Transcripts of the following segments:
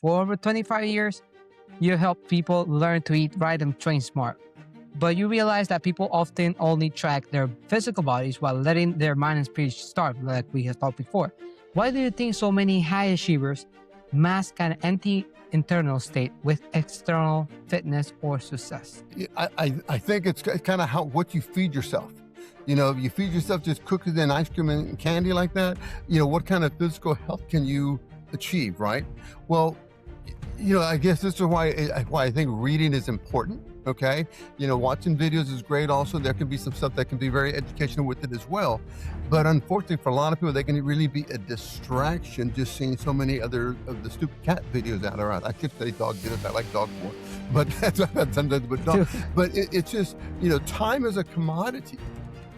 For over 25 years, you help people learn to eat right and train smart. But you realize that people often only track their physical bodies while letting their mind and spirit starve, like we have talked before. Why do you think so many high achievers mask an empty internal state with external fitness or success? I think it's kind of what you feed yourself. If you feed yourself just cookies and ice cream and candy like that, what kind of physical health can you achieve, right? Well, I guess this is why I think reading is important. Okay, watching videos is great. Also, there can be some stuff that can be very educational with it as well. But unfortunately, for a lot of people, they can really be a distraction just seeing so many other of the stupid cat videos out around. I could say dog videos. I like dogs more, but that's sometimes. But it's just time is a commodity.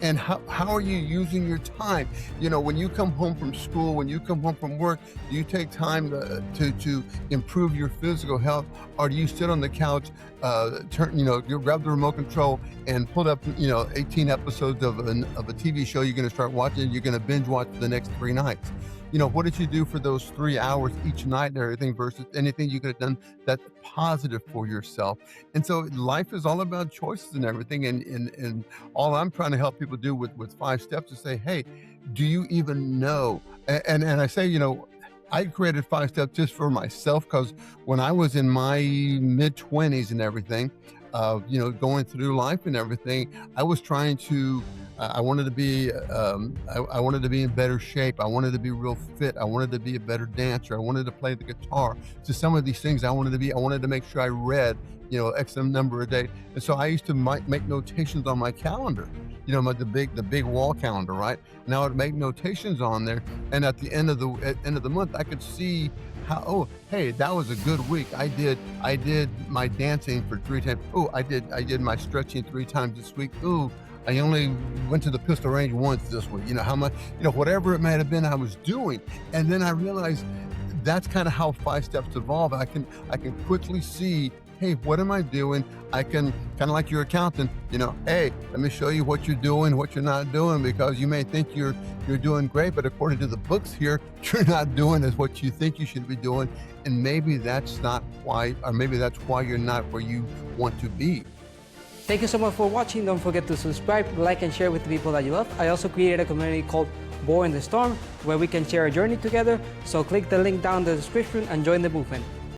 And how are you using your time? When you come home from school, when you come home from work, do you take time to improve your physical health, or do you sit on the couch, you grab the remote control and pull up 18 episodes of a TV show you're going to start watching, you're going to binge watch for the next 3 nights? What did you do for those 3 hours each night and everything versus anything you could have done that's positive for yourself? And so life is all about choices and everything. And all I'm trying to help people do with 5 steps is say, hey, do you even know? And I say, I created 5 steps just for myself because when I was in my mid-20s and everything, going through life and everything, I was trying to I wanted to be I wanted to be in better shape. I wanted to be real fit. I wanted to be a better dancer. I wanted to play the guitar. So some of these things I wanted to make sure I read X number a day. And so I used to make notations on my calendar, the big wall calendar, right? And I would make notations on there, and at the end of the month I could see how, hey, that was a good week. I did my dancing for 3 times. Oh, I did my stretching 3 times this week. Ooh, I only went to the pistol range once this week. How much, whatever it might have been I was doing. And then I realized that's kind of how 5 steps evolve. I can quickly see, hey, what am I doing? I can, kind of like your accountant, hey, let me show you what you're doing, what you're not doing, because you may think you're doing great, but according to the books here, you're not doing as what you think you should be doing. And maybe that's not why, or maybe that's why you're not where you want to be. Thank you so much for watching. Don't forget to subscribe, like, and share with the people that you love. I also created a community called Born in the Storm, where we can share a journey together. So click the link down in the description and join the movement.